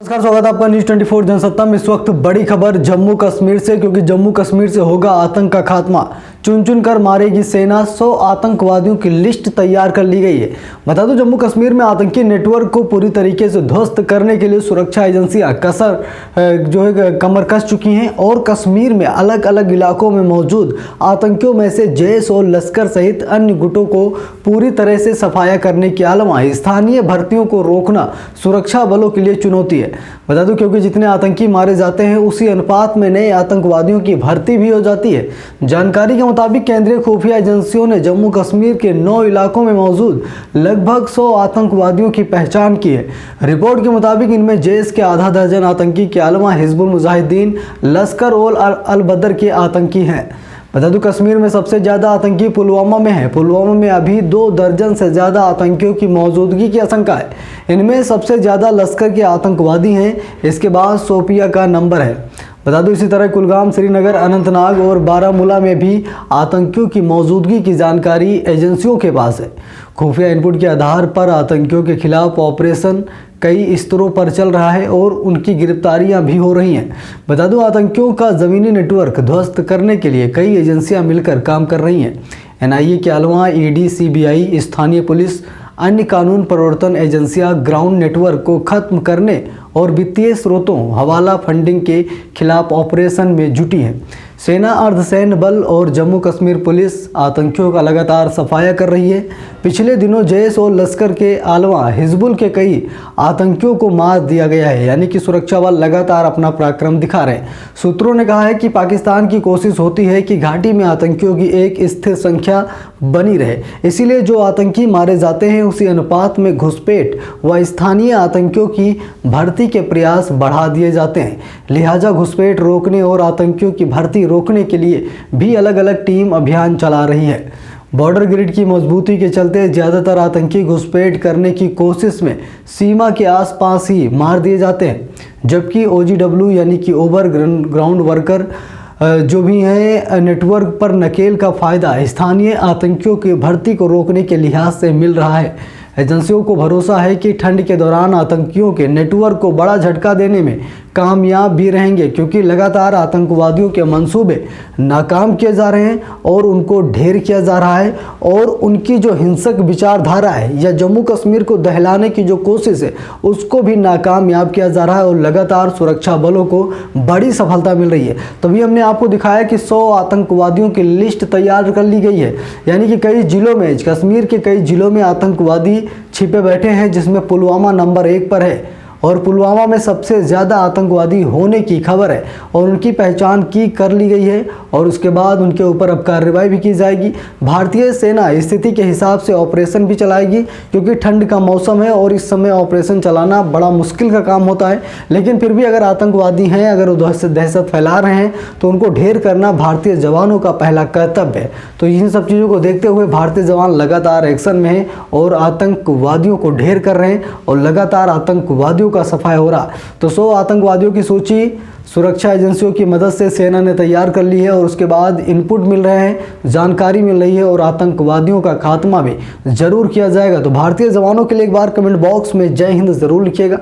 नमस्कार, स्वागत है आपका न्यूज़ 24 जनसत्ता में। इस वक्त बड़ी खबर जम्मू कश्मीर से, क्योंकि जम्मू कश्मीर से होगा आतंक का खात्मा। चुन चुन कर मारेगी सेना, 100 आतंकवादियों की लिस्ट तैयार कर ली गई है। बता दो, जम्मू कश्मीर में आतंकी नेटवर्क को पूरी तरीके से ध्वस्त करने के लिए सुरक्षा एजेंसियां कमर कस चुकी हैं और कश्मीर में अलग अलग इलाकों में मौजूद आतंकियों में से जैश और लश्कर सहित अन्य गुटों को पूरी तरह से सफाया करने के अलावा स्थानीय भर्तियों को रोकना सुरक्षा बलों के लिए चुनौती है। बता दूं, क्योंकि जितने आतंकी मारे जाते हैं उसी अनुपात में नए आतंकवादियों की भर्ती भी हो जाती है। जानकारी के मुताबिक केंद्रीय खुफिया एजेंसियों ने जम्मू कश्मीर के 9 इलाकों में मौजूद लगभग 100 आतंकवादियों की पहचान की है। रिपोर्ट के मुताबिक इनमें जैश के आधा दर्जन आतंकी के अलावा हिजबुल मुजाहिदीन, लश्कर और अल बदर के आतंकी हैं। बता दूं, कश्मीर में सबसे ज़्यादा आतंकी पुलवामा में है। पुलवामा में अभी 2 दर्जन से ज़्यादा आतंकियों की मौजूदगी की आशंका है। इनमें सबसे ज़्यादा लश्कर के आतंकवादी हैं, इसके बाद शोपिया का नंबर है। बता दूं, इसी तरह कुलगाम, श्रीनगर, अनंतनाग और बारामूला में भी आतंकियों की मौजूदगी की जानकारी एजेंसियों के पास है। खुफिया इनपुट के आधार पर आतंकियों के खिलाफ ऑपरेशन कई स्तरों पर चल रहा है और उनकी गिरफ्तारियां भी हो रही हैं। बता दूं, आतंकियों का ज़मीनी नेटवर्क ध्वस्त करने के लिए कई एजेंसियां मिलकर काम कर रही हैं। एनआईए के अलावा ईडी, सीबीआई, स्थानीय पुलिस, अन्य कानून प्रवर्तन एजेंसियां ग्राउंड नेटवर्क को खत्म करने और वित्तीय स्रोतों, हवाला फंडिंग के खिलाफ ऑपरेशन में जुटी है। सेना, अर्धसैन्य बल और जम्मू कश्मीर पुलिस आतंकियों का लगातार सफाया कर रही है। पिछले दिनों जैश और लश्कर के अलावा हिजबुल के कई आतंकियों को मार दिया गया है, यानी कि सुरक्षा बल लगातार अपना पराक्रम दिखा रहे हैं। सूत्रों ने कहा है कि पाकिस्तान की कोशिश होती है कि घाटी में आतंकियों की एक स्थिर संख्या बनी रहे, इसीलिए जो आतंकी मारे जाते हैं उसी अनुपात में घुसपैठ व स्थानीय आतंकियों की भर्ती के प्रयास बढ़ा दिए जाते हैं। लिहाजा घुसपैठ रोकने और आतंकियों की भर्ती रोकने के लिए भी अलग अलग टीम अभियान चला रही है। बॉर्डर ग्रिड की मजबूती के चलते ज़्यादातर आतंकी घुसपैठ करने की कोशिश में सीमा के आसपास ही मार दिए जाते हैं, जबकि ओजीडब्ल्यू यानी कि ओवर ग्राउंड वर्कर जो भी है नेटवर्क पर नकेल का फ़ायदा स्थानीय आतंकियों की भर्ती को रोकने के लिहाज से मिल रहा है। एजेंसियों को भरोसा है कि ठंड के दौरान आतंकियों के नेटवर्क को बड़ा झटका देने में कामयाब भी रहेंगे, क्योंकि लगातार आतंकवादियों के मंसूबे नाकाम किए जा रहे हैं और उनको ढेर किया जा रहा है और उनकी जो हिंसक विचारधारा है या जम्मू कश्मीर को दहलाने की जो कोशिश है उसको भी नाकामयाब किया जा रहा है और लगातार सुरक्षा बलों को बड़ी सफलता मिल रही है। तभी हमने आपको दिखाया कि 100 आतंकवादियों की लिस्ट तैयार कर ली गई है, यानी कि कई जिलों में, कश्मीर के कई जिलों में आतंकवादी छिपे बैठे हैं, जिसमें पुलवामा नंबर 1 पर है और पुलवामा में सबसे ज़्यादा आतंकवादी होने की खबर है और उनकी पहचान कर ली गई है और उसके बाद उनके ऊपर अब कार्रवाई भी की जाएगी। भारतीय सेना स्थिति के हिसाब से ऑपरेशन भी चलाएगी, क्योंकि ठंड का मौसम है और इस समय ऑपरेशन चलाना बड़ा मुश्किल का काम होता है। लेकिन फिर भी अगर आतंकवादी हैं, अगर वो दहशत फैला रहे हैं तो उनको ढेर करना भारतीय जवानों का पहला कर्तव्य है। तो इन सब चीज़ों को देखते हुए भारतीय जवान लगातार एक्शन में हैं और आतंकवादियों को ढेर कर रहे हैं और लगातार आतंकवादियों का सफाया हो रहा। तो 100 आतंकवादियों की सूची सुरक्षा एजेंसियों की मदद से सेना ने तैयार कर ली है और उसके बाद इनपुट मिल रहे हैं, जानकारी मिल रही है और आतंकवादियों का खात्मा भी जरूर किया जाएगा। तो भारतीय जवानों के लिए एक बार कमेंट बॉक्स में जय हिंद जरूर लिखिएगा।